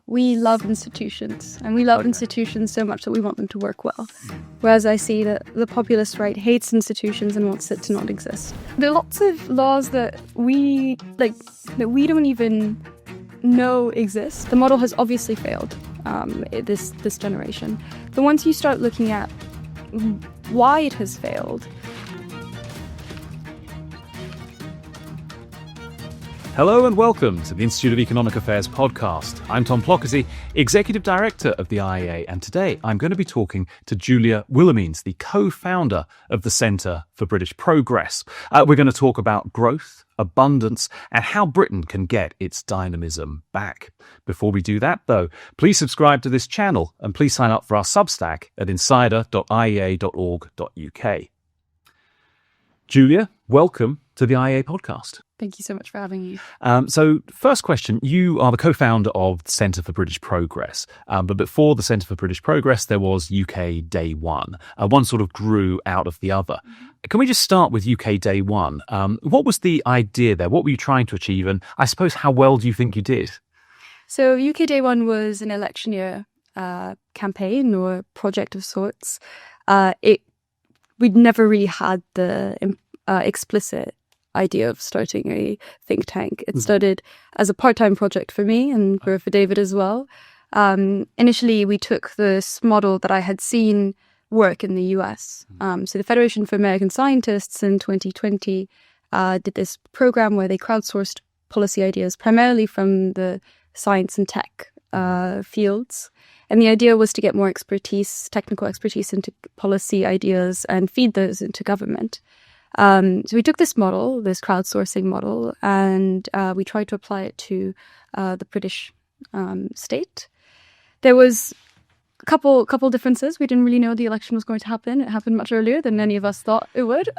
We love institutions, and we love institutions so much that we want them to work well. Whereas I see that the populist right hates institutions and wants it to not exist. There are lots of laws that we don't even know exist. The model has obviously failed this generation. But once you start looking at why it has failed. Hello and welcome to the Institute of Economic Affairs podcast. I'm Tom Clougherty, Executive Director of the IEA, and today I'm going to be talking to Julia Willemyns, the co-founder of the Centre for British Progress. We're going to talk about growth, abundance, and how Britain can get its dynamism back. Before we do that, though, please subscribe to this channel and please sign up for our Substack at insider.iea.org.uk. Julia, welcome to the IEA podcast. Thank you so much for having me. So first question, you are the co-founder of the Centre for British Progress. But before the Centre for British Progress, there was UK Day One. One sort of grew out of the other. Can we just start with UK Day One? What was the idea there? What were you trying to achieve? And I suppose, how well do you think you did? So UK Day One was an election year campaign or project of sorts. We'd never really had the explicit idea of starting a think tank. It started as a part-time project for me and for David as well. Initially, we took this model that I had seen work in the US. So the Federation for American Scientists in 2020 did this program where they crowdsourced policy ideas primarily from the science and tech fields. And the idea was to get more expertise, technical expertise into policy ideas and feed those into government. So we took this model, this crowdsourcing model, and we tried to apply it to the British state. There was a couple differences. We didn't really know the election was going to happen. It happened much earlier than any of us thought it would.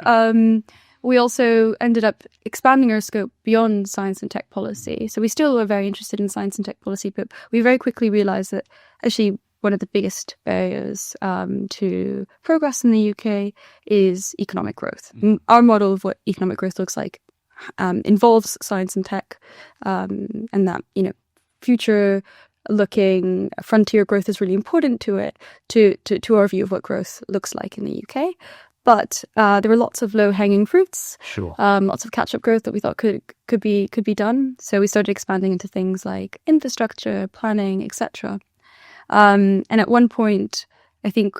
We also ended up expanding our scope beyond science and tech policy. So we still were very interested in science and tech policy, but we very quickly realized that actually one of the biggest barriers to progress in the UK is economic growth. Our model of what economic growth looks like involves science and tech, and that, future-looking frontier growth is really important to it, to our view of what growth looks like in the UK. But there were lots of low-hanging fruits, lots of catch-up growth that we thought could be done. So we started expanding into things like infrastructure, planning, etc. And at one point, I think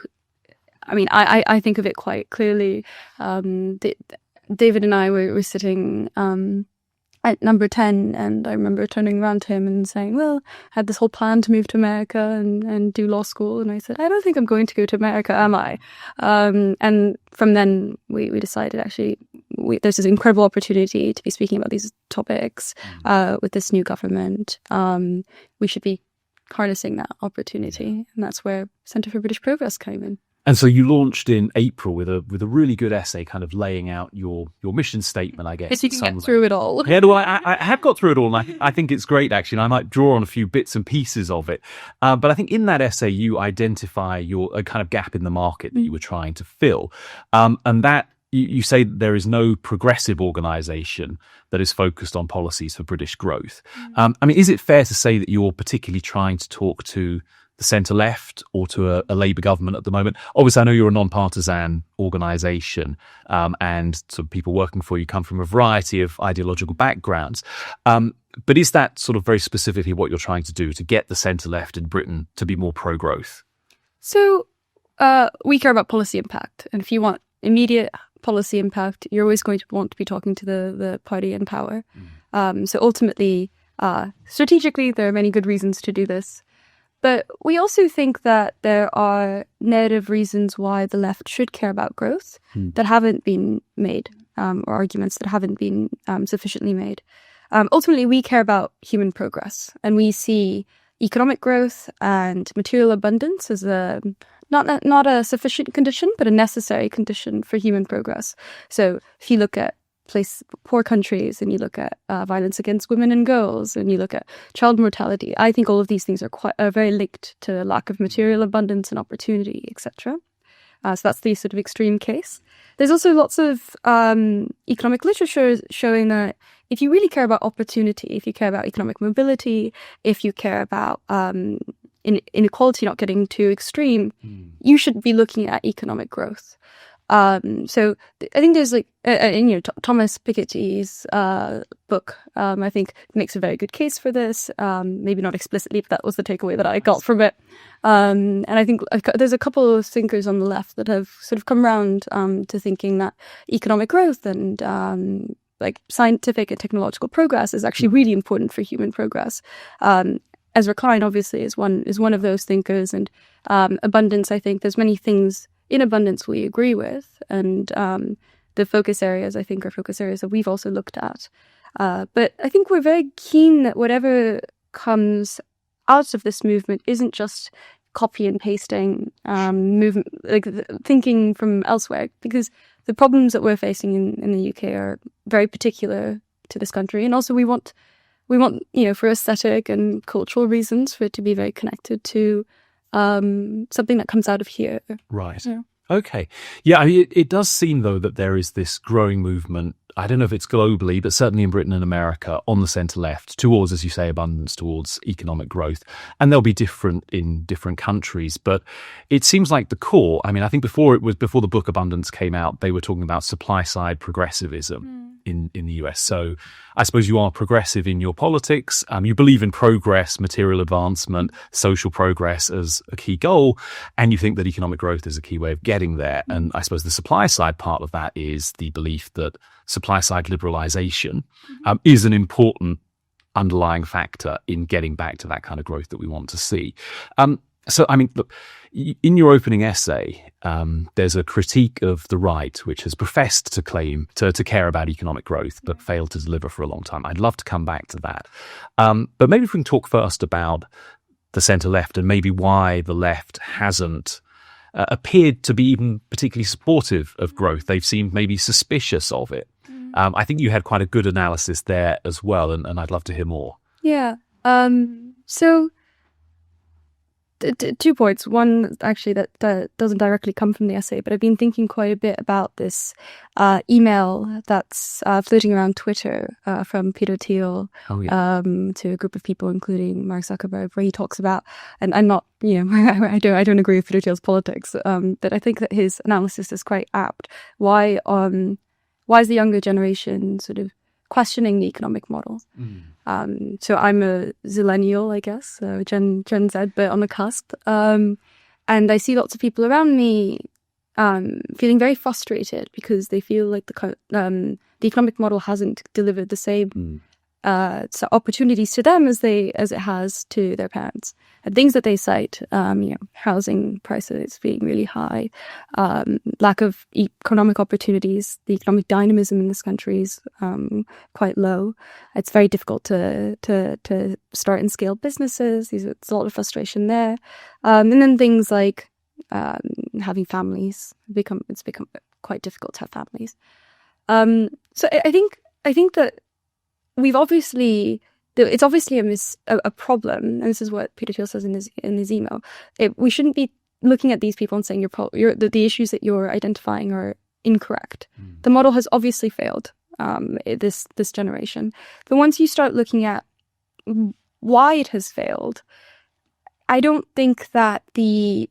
of it quite clearly. David and I were sitting at number 10, and I remember turning around to him and saying, well, I had this whole plan to move to America and do law school. And I said, I don't think I'm going to go to America, am I? And from then we decided, actually, there's this incredible opportunity to be speaking about these topics with this new government. We should be harnessing that opportunity, and that's where Centre for British Progress came in. And so you launched in April with a really good essay, kind of laying out your mission statement, I guess. If you can get through it all. Yeah, well, I have got through it all, and I think it's great, actually, and I might draw on a few bits and pieces of it. But I think in that essay, you identify a kind of gap in the market that you were trying to fill, and that you say that there is no progressive organisation that is focused on policies for British growth. Is it fair to say that you're particularly trying to talk to the centre-left or to a Labour government at the moment? Obviously, I know you're a non-partisan organisation, and sort of people working for you come from a variety of ideological backgrounds. But is that sort of very specifically what you're trying to do, to get the centre-left in Britain to be more pro-growth? So we care about policy impact. And if you want immediate policy impact, you're always going to want to be talking to the party in power. So ultimately, strategically, there are many good reasons to do this. But we also think that there are narrative reasons why the left should care about growth that haven't been made, or arguments that haven't been sufficiently made. Ultimately, we care about human progress, and we see economic growth and material abundance as not a sufficient condition, but a necessary condition for human progress. So if you look at poor countries, and you look at violence against women and girls, and you look at child mortality, I think all of these things are very linked to lack of material abundance and opportunity, etc. So that's the sort of extreme case. there's also lots of economic literature showing that if you really care about opportunity, if you care about economic mobility, if you care about inequality not getting too extreme, you should be looking at economic growth. So I think there's Thomas Piketty's book, I think makes a very good case for this. Maybe not explicitly, but that was the takeaway that I got from it. And I think there's a couple of thinkers on the left that have sort of come around to thinking that economic growth and scientific and technological progress is actually really important for human progress. Ezra Klein obviously is one of those thinkers, and abundance. I think there's many things in abundance we agree with, and the focus areas I think are focus areas that we've also looked at. But I think we're very keen that whatever comes out of this movement isn't just copy and pasting movement, thinking from elsewhere, because the problems that we're facing in the UK are very particular to this country, and also we want for aesthetic and cultural reasons for it to be very connected to something that comes out of here. Right. Yeah. Okay. Yeah, I mean, it does seem, though, that there is this growing movement, I don't know if it's globally, but certainly in Britain and America, on the centre-left, towards, as you say, abundance, towards economic growth. And they'll be different in different countries. But it seems like the core, I mean, I think before the book Abundance came out, they were talking about supply-side progressivism in the US. So I suppose you are progressive in your politics. You believe in progress, material advancement, social progress as a key goal, and you think that economic growth is a key way of getting there. And I suppose the supply side part of that is the belief that supply side liberalisation is an important underlying factor in getting back to that kind of growth that we want to see. So, I mean, look, in your opening essay, there's a critique of the right, which has professed to claim to care about economic growth, but failed to deliver for a long time. I'd love to come back to that. But maybe if we can talk first about the centre-left and maybe why the left hasn't appeared to be even particularly supportive of growth. They've seemed maybe suspicious of it. I think you had quite a good analysis there as well, and I'd love to hear more. Yeah. So... 2 points. One, actually, that doesn't directly come from the essay, but I've been thinking quite a bit about this email that's floating around Twitter from Peter Thiel to a group of people, including Mark Zuckerberg, where he talks about, and I'm not, I don't agree with Peter Thiel's politics, but I think that his analysis is quite apt. Why is the younger generation sort of questioning the economic model? So I'm a zillennial, I guess, so Gen Z, but on the cusp. And I see lots of people around me feeling very frustrated because they feel like the economic model hasn't delivered the same opportunities to them as it has to their parents. And things that they cite, housing prices being really high, lack of economic opportunities, the economic dynamism in this country is quite low. It's very difficult to start and scale businesses. There's a lot of frustration there. And then things like having families. It's become quite difficult to have families. So I think that we've obviously, it's obviously a problem, and this is what Peter Thiel says in his email. We shouldn't be looking at these people and saying the issues that you're identifying are incorrect. The model has obviously failed this generation. But once you start looking at why it has failed, I don't think that the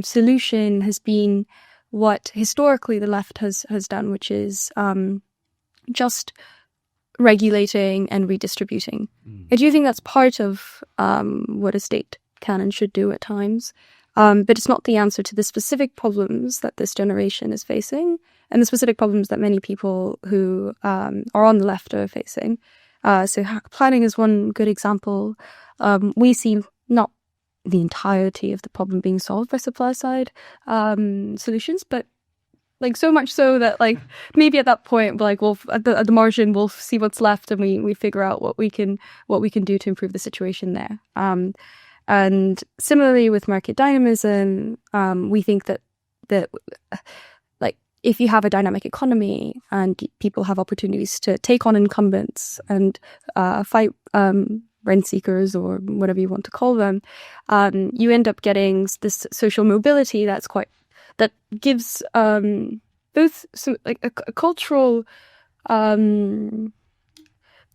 solution has been what historically the left has done, which is just regulating and redistributing. I do think that's part of what a state can and should do at times, but it's not the answer to the specific problems that this generation is facing and the specific problems that many people who are on the left are facing. So planning is one good example. We see not the entirety of the problem being solved by supply side solutions, but like so much so that like maybe at that point, like we'll at the margin we'll see what's left and we figure out what we can do to improve the situation there. And similarly with market dynamism, we think that like if you have a dynamic economy and people have opportunities to take on incumbents and fight rent seekers or whatever you want to call them, you end up getting this social mobility that gives both some, like a cultural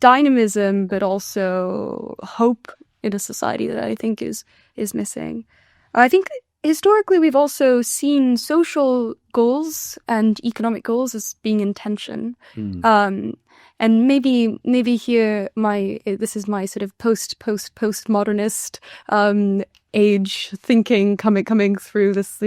dynamism, but also hope in a society that I think is missing. I think historically we've also seen social goals and economic goals as being in tension. And maybe here this is my sort of postmodernist age thinking coming through this,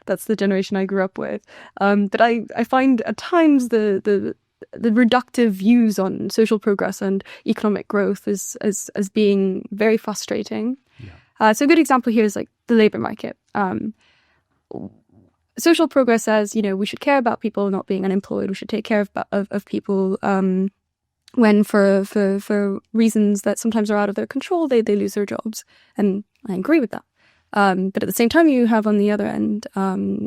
that's the generation I grew up with. But I find at times the reductive views on social progress and economic growth as being very frustrating. So a good example here is like the labor market. Social progress says, we should care about people not being unemployed. We should take care of people when for reasons that sometimes are out of their control, they lose their jobs. And I agree with that. But at the same time, you have on the other end,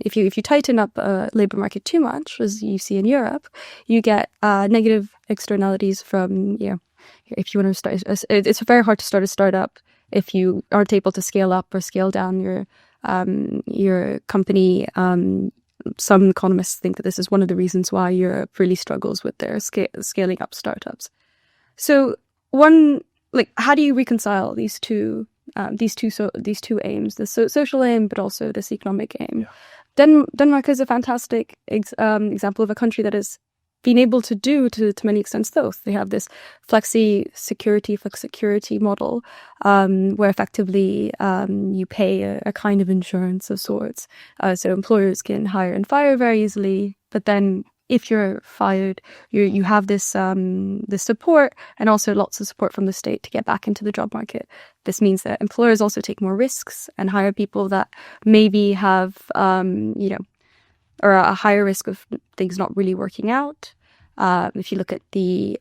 if you tighten up a labor market too much, as you see in Europe, you get negative externalities from, if you want to start, it's very hard to start a startup if you aren't able to scale up or scale down your company. Some economists think that this is one of the reasons why Europe really struggles with their scaling up startups. So how do you reconcile these two aims, the social aim, but also this economic aim? Yeah. Denmark is a fantastic example of a country that has been able to do to many extents both. They have this flexicurity model, where effectively you pay a kind of insurance of sorts. So employers can hire and fire very easily, but then if you're fired, you have this support, and also lots of support from the state to get back into the job market. This means that employers also take more risks and hire people that maybe have or a higher risk of things not really working out. If you look at the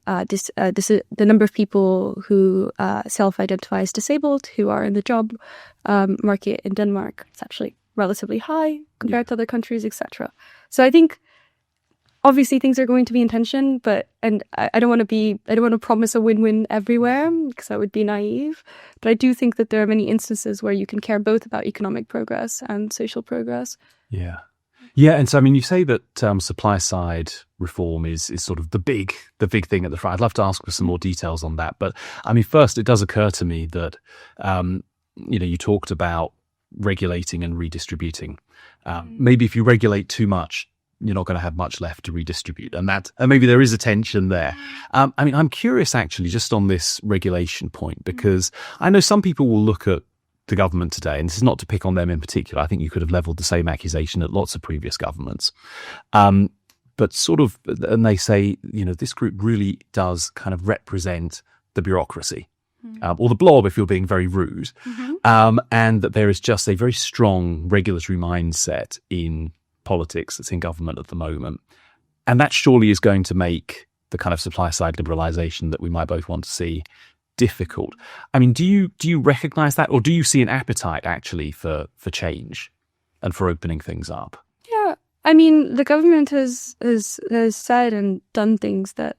number of people who self-identify as disabled who are in the job market in Denmark, it's actually relatively high compared to other countries, etc. So I think obviously things are going to be in tension, and I don't want to promise a win-win everywhere because that would be naive. But I do think that there are many instances where you can care both about economic progress and social progress. Yeah. Yeah, and so I mean, you say that supply side reform is sort of the big thing at the front. I'd love to ask for some more details on that, but I mean, first, it does occur to me that you talked about regulating and redistributing. Maybe if you regulate too much, you're not going to have much left to redistribute, and maybe there is a tension there. I mean, I'm curious actually, just on this regulation point, because I know some people will look at the government today, and this is not to pick on them in particular. I think you could have leveled the same accusation at lots of previous governments. But sort of, and they say, this group really does kind of represent the bureaucracy, or the blob, if you're being very rude, and that there is just a very strong regulatory mindset in politics that's in government at the moment. And that surely is going to make the kind of supply side liberalisation that we might both want to see difficult. I mean, do you recognize that, or do you see an appetite actually for change and for opening things up? Yeah, I mean, the government has said and done things that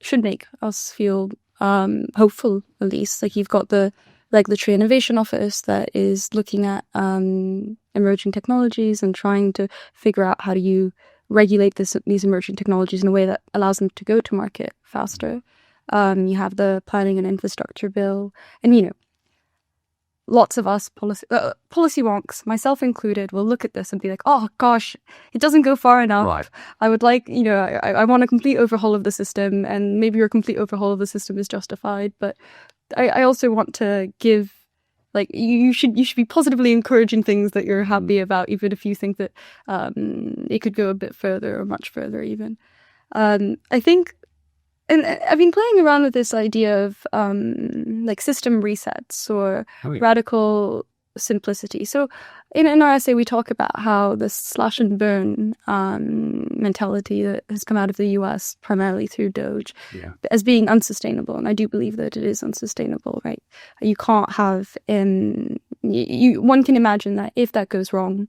should make us feel hopeful, at least. Like, you've got the Regulatory Innovation Office that is looking at emerging technologies and trying to figure out how do you regulate these emerging technologies in a way that allows them to go to market faster. You have the Planning and Infrastructure Bill, and lots of us policy wonks, myself included, will look at this and be like, "Oh gosh, it doesn't go far enough. Right. I would like, I want a complete overhaul of the system, and maybe your complete overhaul of the system is justified, but I also want to give." Like, you should be positively encouraging things that you're happy about, even if you think that it could go a bit further or much further even. I think, and I've been playing around with this idea of system resets or radical simplicity. So in our essay, we talk about how the slash and burn mentality that has come out of the US primarily through Doge as being unsustainable. And I do believe that it is unsustainable, right? You can't have, one can imagine that if that goes wrong,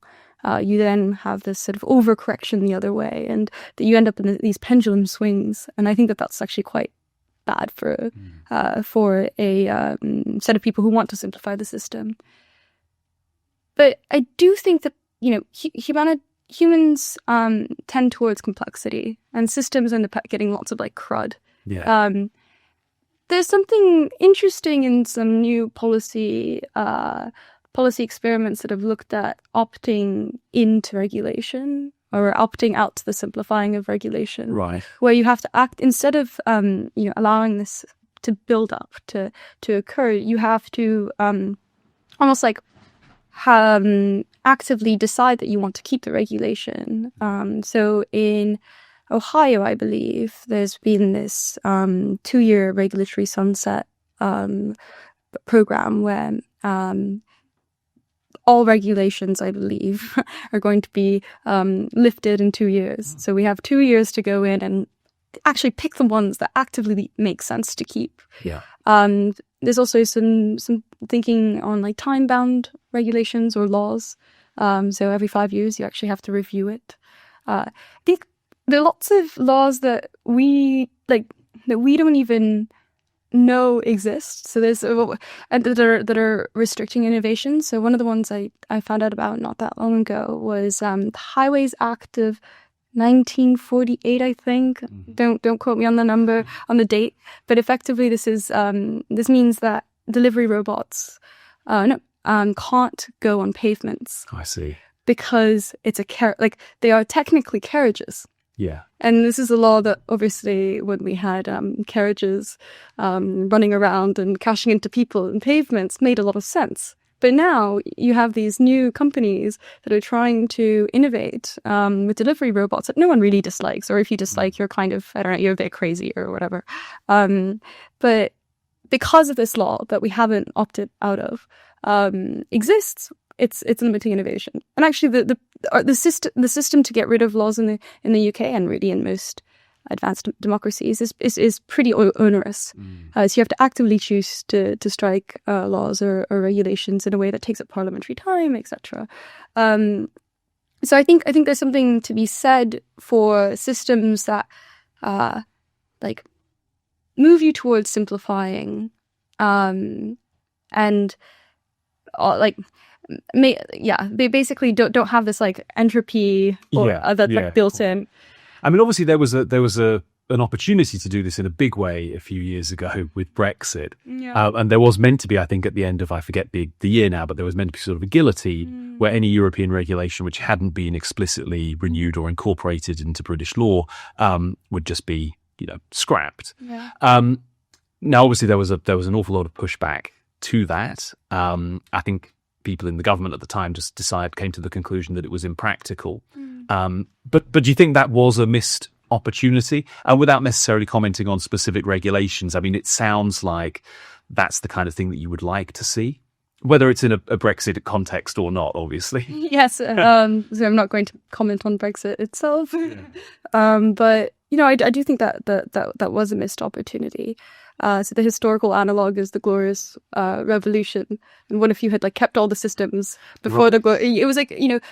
you then have this sort of overcorrection the other way, and that you end up in these pendulum swings. And I think that that's actually quite bad for a set of people who want to simplify the system. But I do think that, humans tend towards complexity, and systems end up getting lots of like crud. Yeah. There's something interesting in some new policy experiments that have looked at opting into regulation or opting out to the simplifying of regulation. Right. Where you have to act instead of allowing this to build up to occur. You have to almost like actively decide that you want to keep the regulation. So in Ohio, I believe, there's been this 2-year regulatory sunset program where all regulations, I believe, are going to be lifted in 2 years. So we have 2 years to go in and actually pick the ones that actively make sense to keep. Yeah. There's also some thinking on like time-bound regulations or laws. So every 5 years, you actually have to review it. I think there are lots of laws that we don't even know exist. So there's and that are restricting innovation. So one of the ones I found out about not that long ago was the Highways Act of 1948, I think. Don't quote me on the number, on the date. But effectively, this means that delivery robots can't go on pavements. I see. Because it's they are technically carriages. Yeah. And this is a law that obviously when we had carriages running around and crashing into people and pavements made a lot of sense. But now you have these new companies that are trying to innovate with delivery robots that no one really dislikes. Or if you dislike, you're kind of, I don't know, you're a bit crazy or whatever. But because of this law that we haven't opted out of exists, it's limiting innovation. And actually, the system to get rid of laws in the UK and really in most advanced democracies is pretty onerous. So you have to actively choose to strike laws or regulations in a way that takes up parliamentary time, etc. So I think there's something to be said for systems that move you towards simplifying and they basically don't have this like entropy that's built in. I mean, obviously there was an opportunity to do this in a big way a few years ago with Brexit, and there was meant to be, I think, at the end of, I forget the year now, but there was meant to be sort of a guillotine where any European regulation which hadn't been explicitly renewed or incorporated into British law would just be scrapped. Yeah. Now, obviously, there was an awful lot of pushback to that. I think people in the government at the time just came to the conclusion that it was impractical. But do you think that was a missed opportunity? Without necessarily commenting on specific regulations, I mean, it sounds like that's the kind of thing that you would like to see, whether it's in a Brexit context or not, obviously. Yes. So I'm not going to comment on Brexit itself. But I do think that was a missed opportunity. So the historical analog is the Glorious Revolution. And what if you had kept all the systems before it was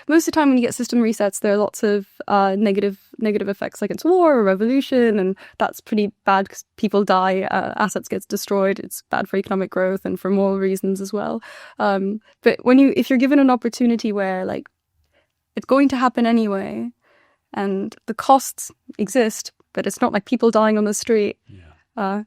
most of the time when you get system resets, there are lots of negative effects, like it's war or revolution, and that's pretty bad because people die, assets gets destroyed. It's bad for economic growth and for moral reasons as well. But if you're given an opportunity where it's going to happen anyway, and the costs exist, but it's not like people dying on the street.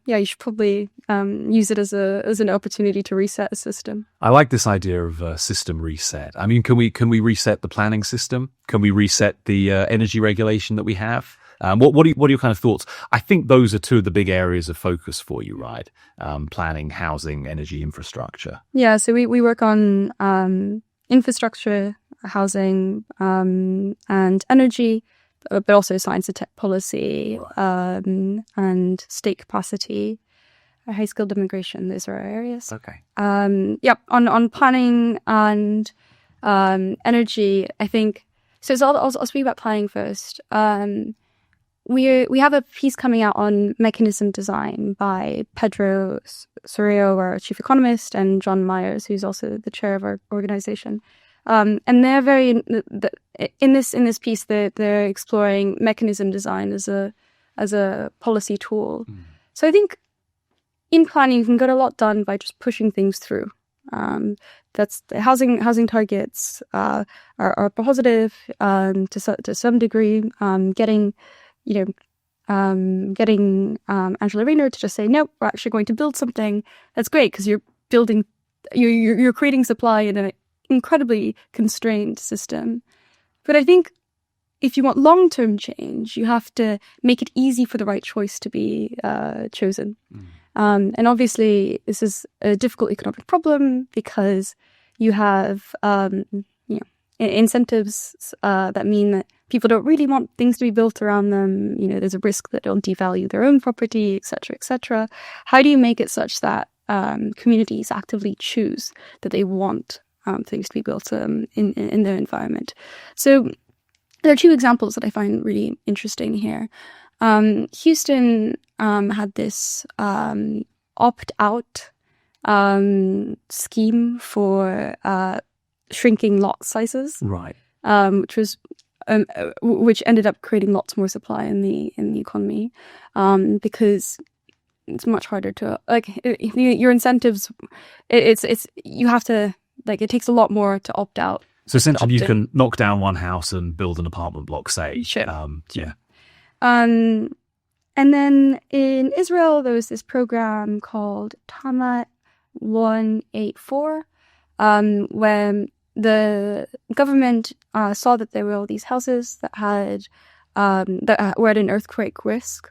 You should probably use it as an opportunity to reset a system. I like this idea of system reset. I mean, can we reset the planning system? Can we reset the energy regulation that we have? What are your kind of thoughts? I think those are two of the big areas of focus for you, right? Planning, housing, energy, infrastructure. Yeah, so we work on infrastructure, housing, and energy. But also science and tech policy, and state capacity, high skilled immigration. Those are our areas. Okay. On planning and energy, I think. So I'll speak about planning first. We have a piece coming out on mechanism design by Pedro Sorio, our chief economist, and John Myers, who's also the chair of our organization. And they're very in this piece. They're exploring mechanism design as a policy tool. So I think in planning you can get a lot done by just pushing things through. that's the housing targets are positive to some degree. Getting Angela Rayner to just say, no, we're actually going to build something. That's great because you're creating supply in an incredibly constrained system. But I think if you want long-term change, you have to make it easy for the right choice to be chosen. And obviously, this is a difficult economic problem because you have incentives that mean that people don't really want things to be built around them. There's a risk that they'll devalue their own property, et cetera, et cetera. How do you make it such that communities actively choose that they want things to be built in their environment? So there are two examples that I find really interesting here. Houston had this opt-out scheme for shrinking lot sizes, right? Which ended up creating lots more supply in the economy, because it's much harder to your incentives. You have to it takes a lot more to opt out. So essentially, you can knock down one house and build an apartment block, say. Sure. Yeah. And then in Israel, there was this program called Tamat 184, when the government saw that there were all these houses that were at an earthquake risk.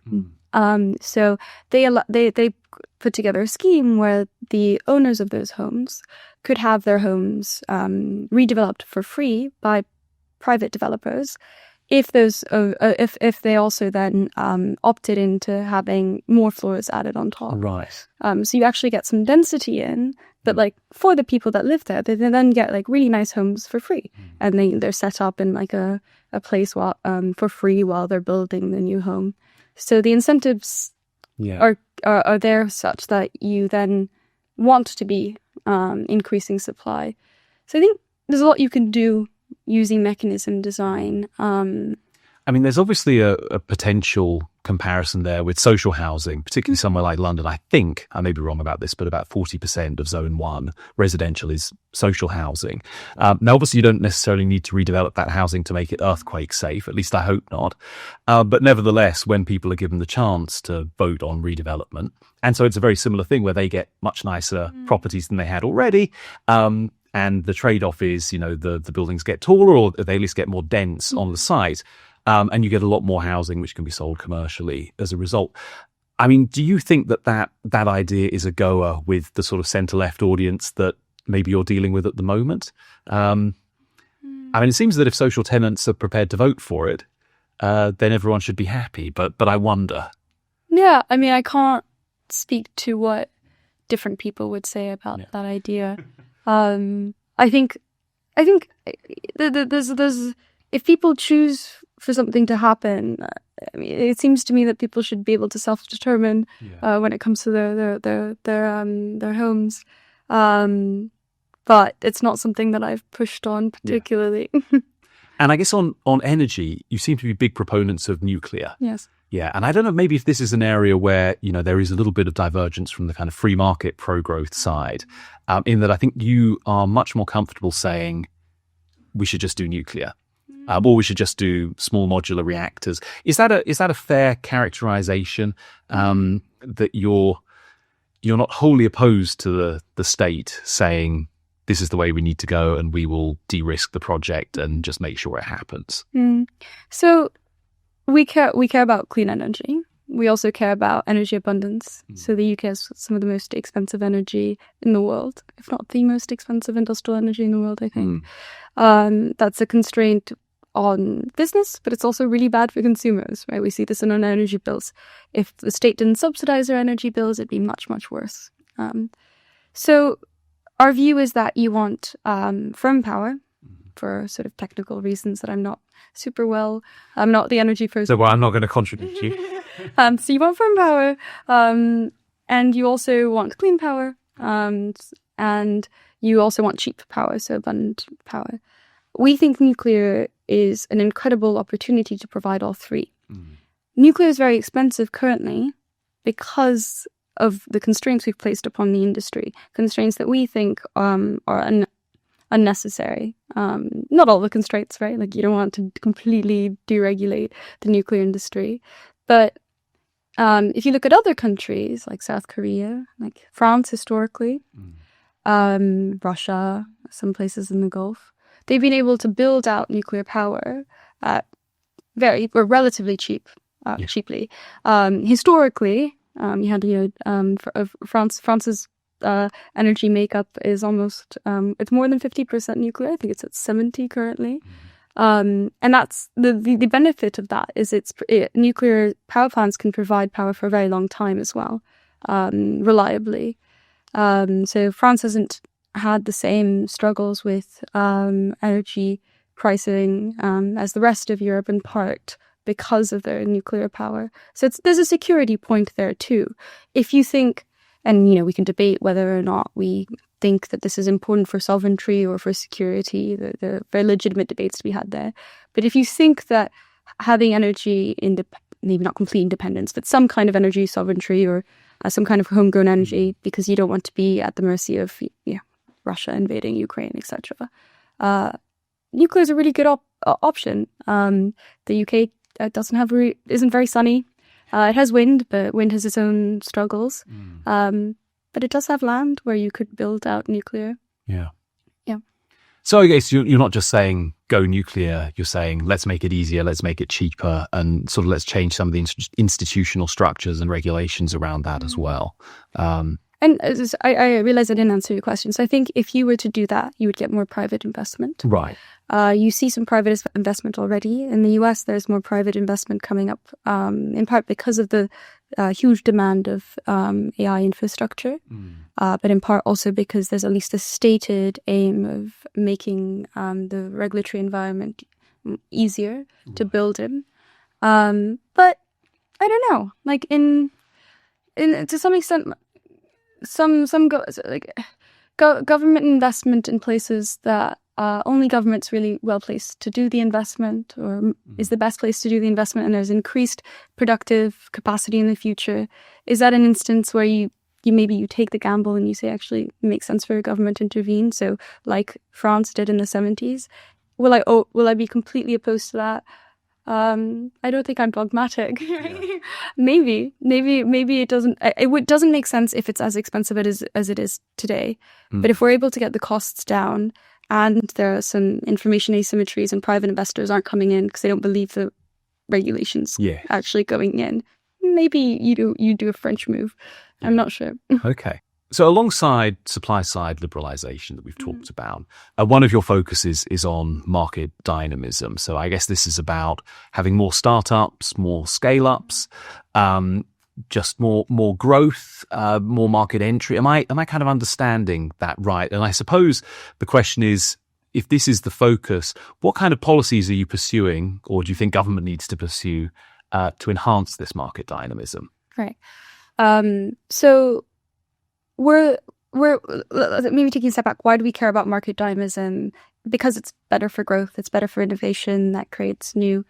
So they put together a scheme where the owners of those homes could have their homes redeveloped for free by private developers if they also then opted into having more floors added on top. Right. So you actually get some density in, but for the people that live there, they then get really nice homes for free, and they're set up in a place for free while they're building the new home. So the incentives are there such that you then want to be increasing supply. So I think there's a lot you can do using mechanism design. There's obviously a potential comparison there with social housing, particularly somewhere like London. I think, I may be wrong about this, but about 40% of Zone 1 residential is social housing. Now, obviously, you don't necessarily need to redevelop that housing to make it earthquake safe, at least I hope not. But nevertheless, when people are given the chance to vote on redevelopment, and so it's a very similar thing where they get much nicer properties than they had already, and the trade-off is, the buildings get taller or they at least get more dense on the site. And you get a lot more housing which can be sold commercially as a result. Do you think that idea is a goer with the sort of centre-left audience that maybe you're dealing with at the moment? It seems that if social tenants are prepared to vote for it, then everyone should be happy. But I wonder. Yeah, I can't speak to what different people would say about that idea. I think there's if people choose for something to happen, it seems to me that people should be able to self-determine when it comes to their homes. But it's not something that I've pushed on particularly. Yeah. And I guess on energy, you seem to be big proponents of nuclear. Yes. Yeah, and I don't know, maybe if this is an area where, there is a little bit of divergence from the kind of free market pro-growth side, in that I think you are much more comfortable saying we should just do nuclear. Or we should just do small modular reactors. Is that a fair characterization, that you're not wholly opposed to the state saying this is the way we need to go and we will de-risk the project and just make sure it happens? So we care about clean energy. We also care about energy abundance. So the UK has some of the most expensive energy in the world, if not the most expensive industrial energy in the world, I think. That's a constraint on business, but it's also really bad for consumers, right? We see this in our energy bills. If the state didn't subsidize our energy bills, it'd be much, much worse. So our view is that you want firm power for sort of technical reasons that I'm not the energy person. So I'm not going to contradict you. So you want firm power, and you also want clean power, and you also want cheap power, so abundant power. We think nuclear is an incredible opportunity to provide all three. Nuclear is very expensive currently because of the constraints we've placed upon the industry, constraints that we think are unnecessary. Not all the constraints, right? Like, you don't want to completely deregulate the nuclear industry. But if you look at other countries like South Korea, like France historically, Russia, some places in the Gulf, they've been able to build out nuclear power at relatively cheaply. Historically, you had France's energy makeup is almost it's more than 50% nuclear. I think it's at 70 currently. And that's the benefit of that is nuclear power plants can provide power for a very long time as well, reliably. So France hasn't had the same struggles with energy pricing as the rest of Europe, in part because of their nuclear power. So there's a security point there too. If you think, and we can debate whether or not we think that this is important for sovereignty or for security. There are very legitimate debates to be had there. But if you think that having energy maybe not complete independence, but some kind of energy sovereignty or some kind of homegrown energy, because you don't want to be at the mercy of Russia invading Ukraine, etc. Nuclear is a really good option. The UK isn't very sunny. It has wind, but wind has its own struggles. But it does have land where you could build out nuclear. Yeah. Yeah. So I guess you're not just saying go nuclear. You're saying let's make it easier, let's make it cheaper, and sort of let's change some of the institutional structures and regulations around that as well. And I realize I didn't answer your question. So I think if you were to do that, you would get more private investment. Right. You see some private investment already. In the US, there's more private investment coming up, in part because of the huge demand of AI infrastructure, but in part also because there's at least a stated aim of making the regulatory environment easier to build in. But I don't know, like in to some extent, government investment in places that only government's really well placed to do the investment, or is the best place to do the investment, and there's increased productive capacity in the future. Is that an instance where you take the gamble and you say, actually, it makes sense for a government to intervene? So, like France did in the 70s, will I be completely opposed to that? I don't think I'm dogmatic. Yeah. Maybe it doesn't. It doesn't make sense if it's as expensive as it is today. But if we're able to get the costs down, and there are some information asymmetries, and private investors aren't coming in because they don't believe the regulations actually going in, maybe you do a French move. I'm not sure. Okay. So alongside supply-side liberalisation that we've talked about, one of your focuses is on market dynamism. So I guess this is about having more startups, more scale-ups, just more growth, more market entry. Am I kind of understanding that right? And I suppose the question is, if this is the focus, what kind of policies are you pursuing, or do you think government needs to pursue to enhance this market dynamism? Right. So we're maybe taking a step back. Why do we care about market dynamism? Because it's better for growth. It's better for innovation that creates new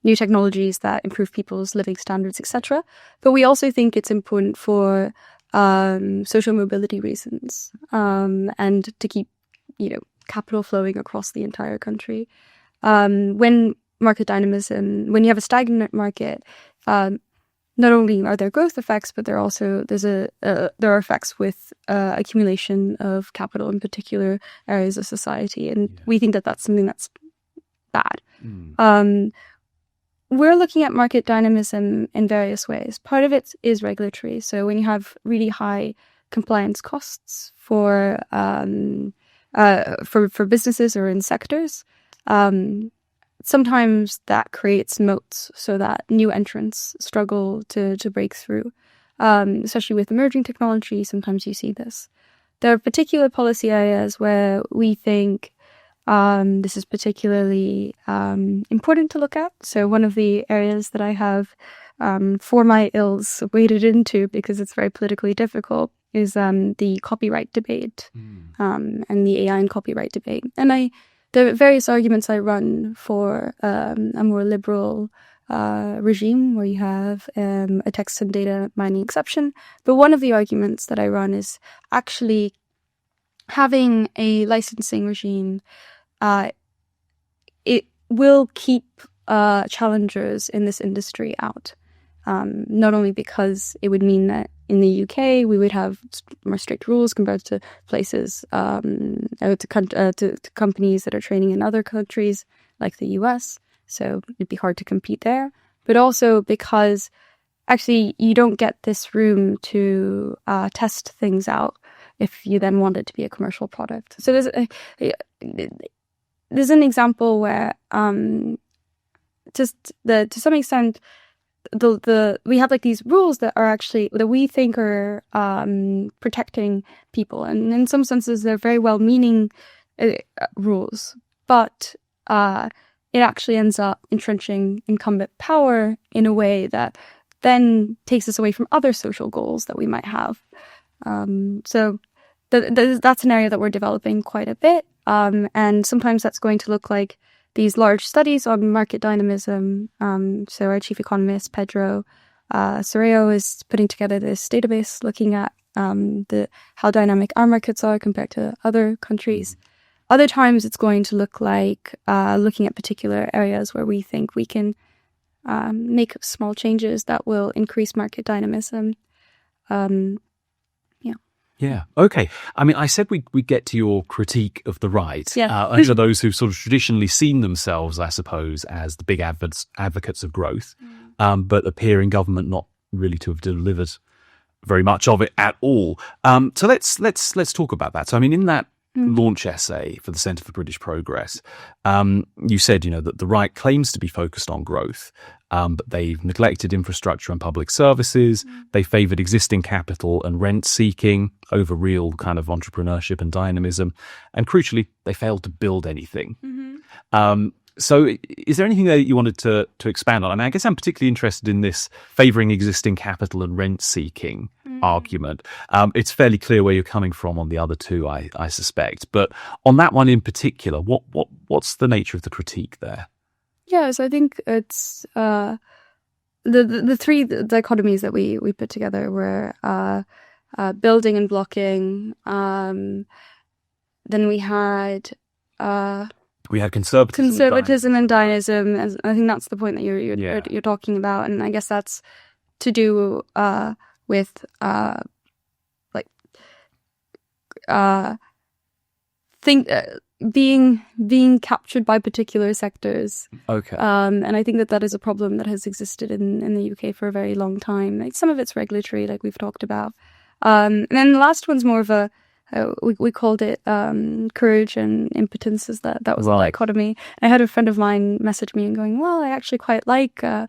technologies that improve people's living standards, etc. But we also think it's important for social mobility reasons, and to keep capital flowing across the entire country. When market dynamism, when you have a stagnant market, not only are there growth effects, but there are effects with accumulation of capital in particular areas of society, and we think that that's something that's bad. We're looking at market dynamism in various ways. Part of it is regulatory. So when you have really high compliance costs for businesses or in sectors, sometimes that creates moats so that new entrants struggle to break through, especially with emerging technology. Sometimes you see this. There are particular policy areas where we think this is particularly important to look at. So one of the areas that I have, for my ills, waded into because it's very politically difficult is the copyright debate and the AI and copyright debate. And there are various arguments I run for a more liberal regime where you have a text and data mining exception. But one of the arguments that I run is actually having a licensing regime, it will keep challengers in this industry out. Not only because it would mean that in the UK we would have more strict rules compared to places, to companies that are training in other countries like the US, so it'd be hard to compete there. But also because actually you don't get this room to test things out if you then want it to be a commercial product. So there's an example where to some extent we have like these rules that are actually that we think are protecting people, and in some senses they're very well-meaning rules, but it actually ends up entrenching incumbent power in a way that then takes us away from other social goals that we might have. So that's an area that we're developing quite a bit, and sometimes that's going to look like these large studies on market dynamism. So our chief economist, Pedro Sorreo, is putting together this database looking at how dynamic our markets are compared to other countries. Other times it's going to look like looking at particular areas where we think we can make small changes that will increase market dynamism. Yeah. Okay. I mean, I said we'd get to your critique of the right. Yeah. Under those who've sort of traditionally seen themselves, I suppose, as the big advocates of growth, but appear in government not really to have delivered very much of it at all. So let's talk about that. So, I mean, in that launch essay for the Centre for British Progress, you said, that the right claims to be focused on growth, but they've neglected infrastructure and public services. They favoured existing capital and rent seeking over real kind of entrepreneurship and dynamism. And crucially, they failed to build anything. So is there anything there that you wanted to expand on? I mean, I guess I'm particularly interested in this favouring existing capital and rent seeking argument. It's fairly clear where you're coming from on the other two, I suspect. But on that one in particular, what's the nature of the critique there? Yeah, so I think it's the three dichotomies that we put together were building and blocking. Then we had conservatism and dynamism. I think that's the point that you're talking about, and I guess that's to do with being captured by particular sectors. Okay. And I think that is a problem that has existed in the UK for a very long time. Like some of it's regulatory, like we've talked about. And then the last one's more of a we called it courage and impotence. That was the dichotomy. I had a friend of mine message me and going, "Well, I actually quite like I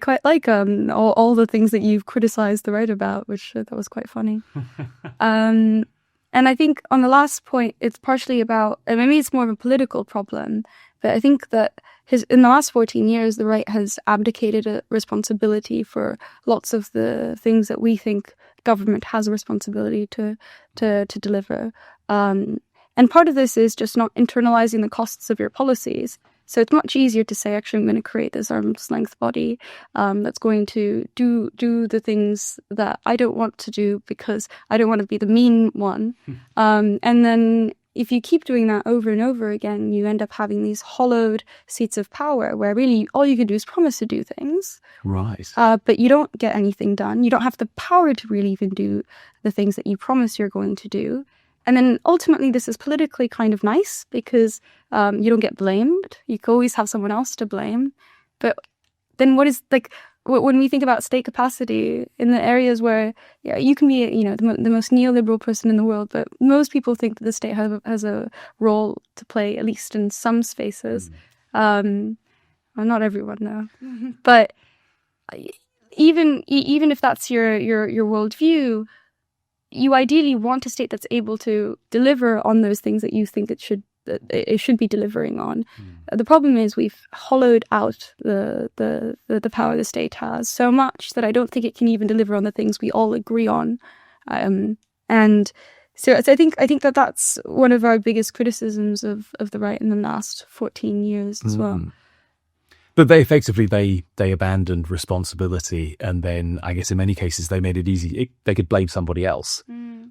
quite like all the things that you've criticized the right about," which that was quite funny. And I think on the last point, it's partially about, maybe it's more of a political problem, but I think that in the last 14 years, the right has abdicated a responsibility for lots of the things that we think government has a responsibility to deliver. And part of this is just not internalizing the costs of your policies. So it's much easier to say, actually, I'm going to create this arm's length body that's going to do the things that I don't want to do because I don't want to be the mean one. And then if you keep doing that over and over again, you end up having these hollowed seats of power where really all you can do is promise to do things. Right. But you don't get anything done. You don't have the power to really even do the things that you promise you're going to do. And then ultimately, this is politically kind of nice because you don't get blamed. You can always have someone else to blame. But then what is, like, when we think about state capacity in the areas where you can be, the most neoliberal person in the world, but most people think that the state has a role to play, at least in some spaces. Well, not everyone, no. But even if that's your worldview, you ideally want a state that's able to deliver on those things that you think it should be delivering on. The problem is we've hollowed out the power the state has so much that I don't think it can even deliver on the things we all agree on. And so I think that that's one of our biggest criticisms of the right in the last 14 years as well. But they effectively, they abandoned responsibility, and then I guess in many cases they made it easy. They could blame somebody else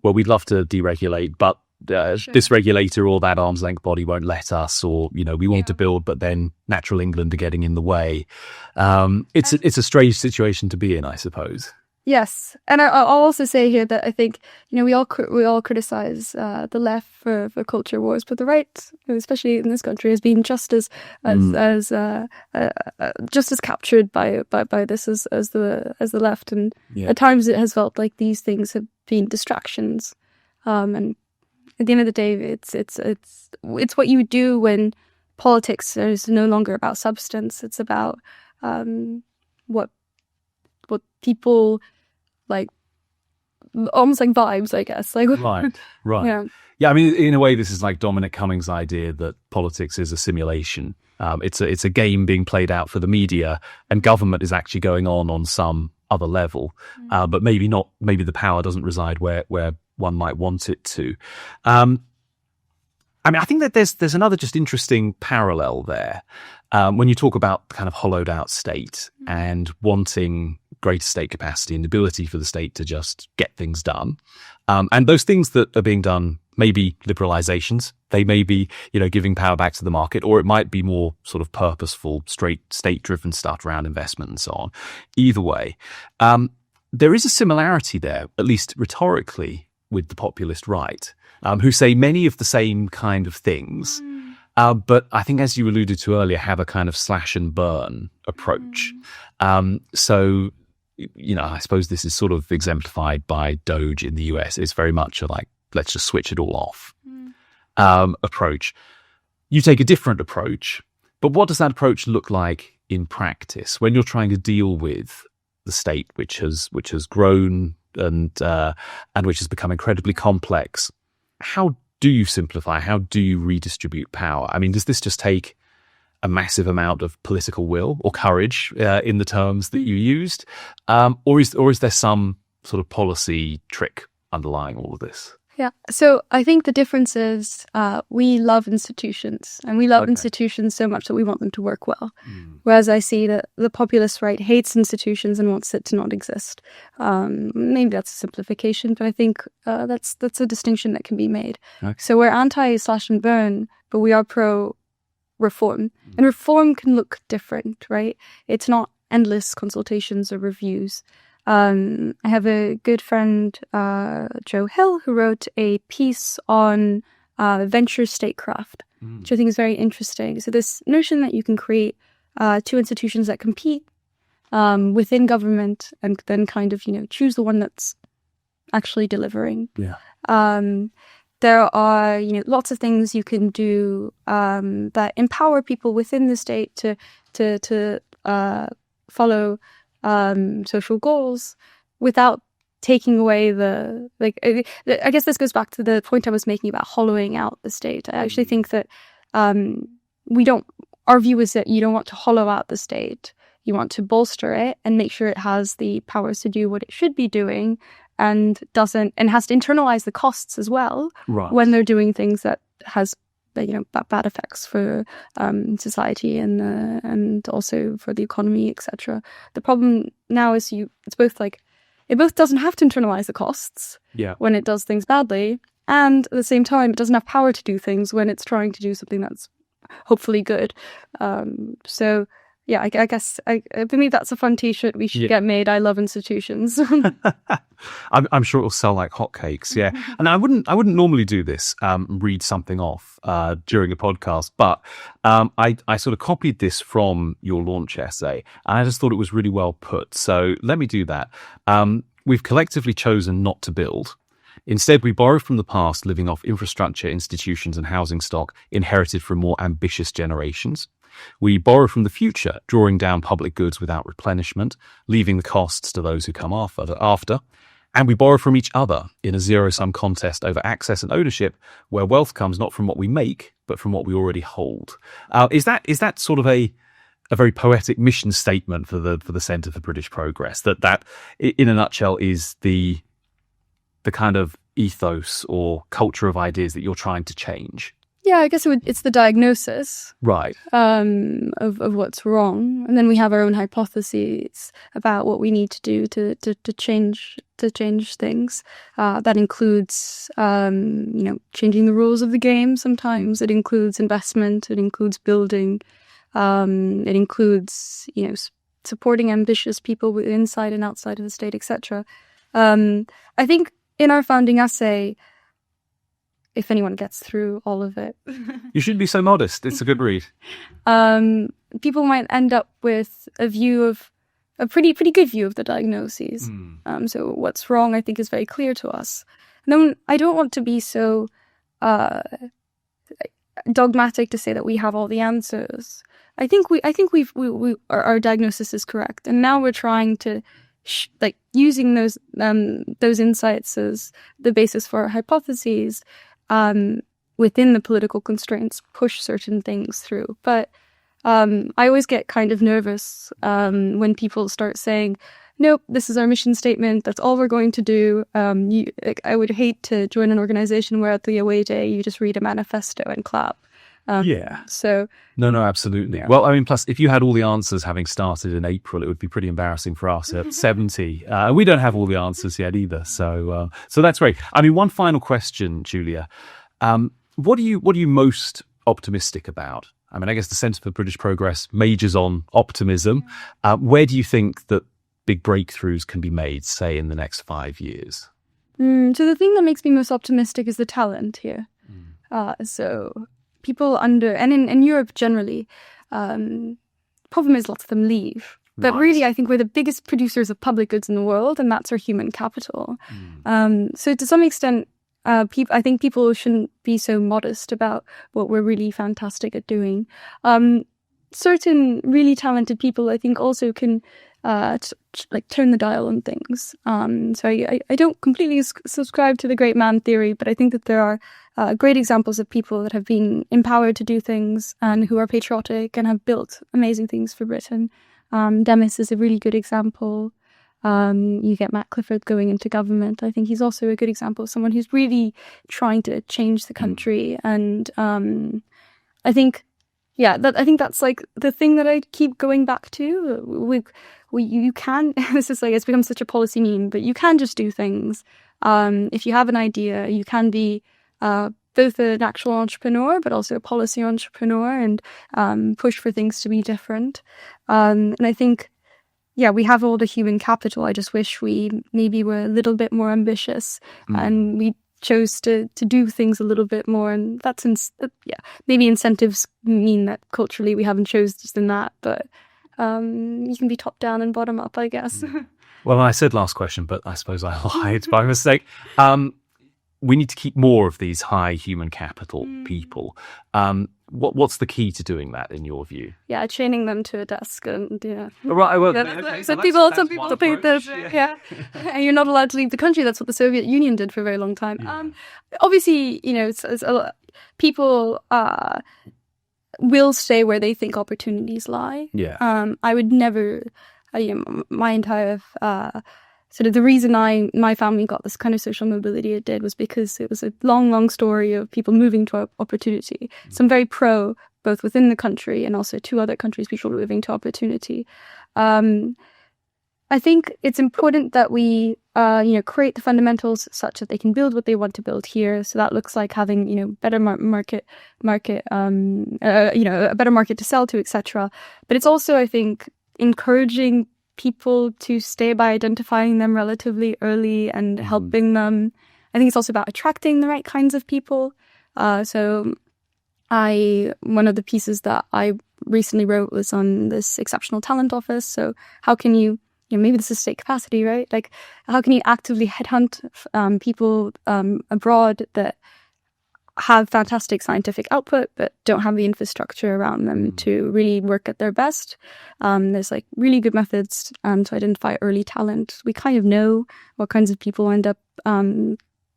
well, we'd love to deregulate, but this regulator or that arm's length body won't let us, or we want to build, but then natural England are getting in the way. It's a strange situation to be in, I suppose. Yes, and I'll also say here that I think we all criticize the left for culture wars, but the right, especially in this country, has been just as captured by this as the left, and at times it has felt like these things have been distractions, and at the end of the day, it's what you do when politics is no longer about substance. It's about what people like, almost like vibes, I guess. Like right. Yeah. I mean, in a way, this is like Dominic Cummings' idea that politics is a simulation. It's a game being played out for the media, and government is actually going on some other level, but maybe not. Maybe the power doesn't reside where one might want it to. I mean, I think that there's another just interesting parallel there when you talk about kind of hollowed out state and wanting greater state capacity and ability for the state to just get things done. And those things that are being done may be liberalizations. They may be, giving power back to the market, or it might be more sort of purposeful, straight state-driven stuff around investment and so on. Either way, there is a similarity there, at least rhetorically, with the populist right, who say many of the same kind of things. But I think, as you alluded to earlier, have a kind of slash and burn approach. So, I suppose this is sort of exemplified by Doge in the US. It's very much a like, let's just switch it all off approach. You take a different approach, but what does that approach look like in practice when you're trying to deal with the state, which has grown and which has become incredibly complex? How do you simplify? How do you redistribute power? I mean, does this just take a massive amount of political will or courage in the terms that you used? Or is there some sort of policy trick underlying all of this? Yeah. So I think the difference is we love institutions, and we love institutions so much that we want them to work well. Whereas I see that the populist right hates institutions and wants it to not exist. Maybe that's a simplification, but I think that's a distinction that can be made. Okay. So we're anti-slash and burn, but we are pro-reform. And reform can look different, right? It's not endless consultations or reviews. I have a good friend, Joe Hill, who wrote a piece on venture statecraft, which I think is very interesting. So this notion that you can create two institutions that compete within government and then kind of, choose the one that's actually delivering. Yeah. There are, lots of things you can do that empower people within the state to follow social goals without taking away I guess this goes back to the point I was making about hollowing out the state. I actually think that our view is that you don't want to hollow out the state. You want to bolster it and make sure it has the powers to do what it should be doing and has to internalize the costs as well when they're doing things that has bad effects for society and also for the economy, etc. The problem now is it's both like it both doesn't have to internalize the costs when it does things badly, and at the same time it doesn't have power to do things when it's trying to do something that's hopefully good. So yeah, I guess for me that's a fun T-shirt we should get made. I love institutions. I'm sure it will sell like hotcakes. Yeah, and I wouldn't normally do this, read something off during a podcast, but I sort of copied this from your launch essay, and I just thought it was really well put. So let me do that. We've collectively chosen not to build. Instead, we borrow from the past, living off infrastructure, institutions, and housing stock inherited from more ambitious generations. We borrow from the future, drawing down public goods without replenishment, leaving the costs to those who come after. And we borrow from each other in a zero-sum contest over access and ownership, where wealth comes not from what we make, but from what we already hold. Is that sort of a very poetic mission statement for the Centre for British Progress? That in a nutshell is the kind of ethos or culture of ideas that you're trying to change? Yeah, I guess it's the diagnosis, Right. of what's wrong, and then we have our own hypotheses about what we need to do to change things. That includes, changing the rules of the game. Sometimes it includes investment. It includes building. It includes, supporting ambitious people inside and outside of the state, etc. I think in our founding essay, if anyone gets through all of it. You shouldn't be so modest. It's a good read. People might end up with a pretty good view of the diagnoses. So what's wrong, I think, is very clear to us. And then I don't want to be so dogmatic to say that we have all the answers. I think our diagnosis is correct, and now we're trying to using those insights as the basis for our hypotheses. Within the political constraints, push certain things through. But I always get kind of nervous when people start saying, nope, this is our mission statement, that's all we're going to do. I would hate to join an organization where at the away day you just read a manifesto and clap. So No, absolutely. Yeah. Well, I mean, plus, if you had all the answers having started in April, it would be pretty embarrassing for us at 70. We don't have all the answers yet either. So that's great. I mean, one final question, Julia. What are you most optimistic about? I mean, I guess the Centre for British Progress majors on optimism. Where do you think that big breakthroughs can be made, say, in the next 5 years? So the thing that makes me most optimistic is the talent here. So people and in Europe generally, problem is lots of them leave. But really, I think we're the biggest producers of public goods in the world, and that's our human capital. So to some extent, I think people shouldn't be so modest about what we're really fantastic at doing. Certain really talented people, I think, also can turn the dial on things. So I don't completely subscribe to the great man theory, but I think that there are great examples of people that have been empowered to do things and who are patriotic and have built amazing things for Britain. Demis is a really good example. You get Matt Clifford going into government. I think he's also a good example of someone who's really trying to change the country. And I think that's like the thing that I keep going back to. You can, this is it's become such a policy meme, but you can just do things. If you have an idea, you can be both an actual entrepreneur, but also a policy entrepreneur, and push for things to be different. And I think, we have all the human capital. I just wish we maybe were a little bit more ambitious and we chose to do things a little bit more. And that's, maybe incentives mean that culturally we haven't chosen that, but you can be top down and bottom up, I guess. Well, I said last question, but I suppose I lied by mistake. We need to keep more of these high human capital people. What's the key to doing that, in your view? Yeah, chaining them to a desk, and Right. Well, some people think that and you're not allowed to leave the country. That's what the Soviet Union did for a very long time. Yeah. Obviously, it's a lot, people will stay where they think opportunities lie. Yeah. I would never. My entire sort of the reason my family got this kind of social mobility it did was because it was a long story of people moving to opportunity. So I'm very pro both within the country and also to other countries, people moving to opportunity. I think it's important that we create the fundamentals such that they can build what they want to build here. So that looks like having better market a better market to sell to, etc. But it's also, I think, encouraging people to stay by identifying them relatively early and helping them. I think it's also about attracting the right kinds of people. So one of the pieces that I recently wrote was on this exceptional talent office. So how can you, maybe this is state capacity, right? Like, how can you actively headhunt people abroad that have fantastic scientific output but don't have the infrastructure around them to really work at their best? There's really good methods to identify early talent. We kind of know what kinds of people end up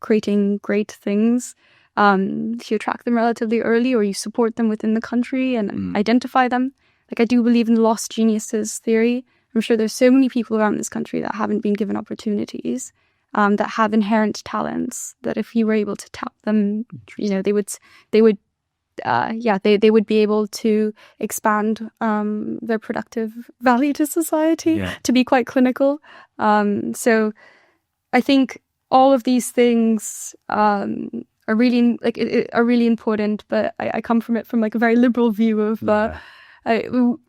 creating great things. If you attract them relatively early, or you support them within the country and identify them. I do believe in the lost geniuses theory. I'm sure there's so many people around this country that haven't been given opportunities, that have inherent talents, that if you were able to tap them, they would they would be able to expand their productive value to society, to be quite clinical. So I think all of these things are really are really important. But I come from like a very liberal view of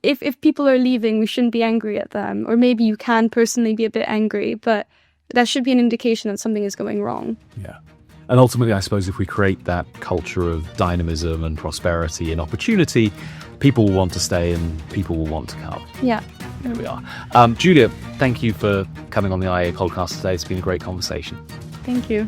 if people are leaving, we shouldn't be angry at them, or maybe you can personally be a bit angry, but that should be an indication that something is going wrong. Yeah. And ultimately, I suppose if we create that culture of dynamism and prosperity and opportunity, people will want to stay and people will want to come. Yeah. There we are. Julia, thank you for coming on the IA podcast today. It's been a great conversation. Thank you.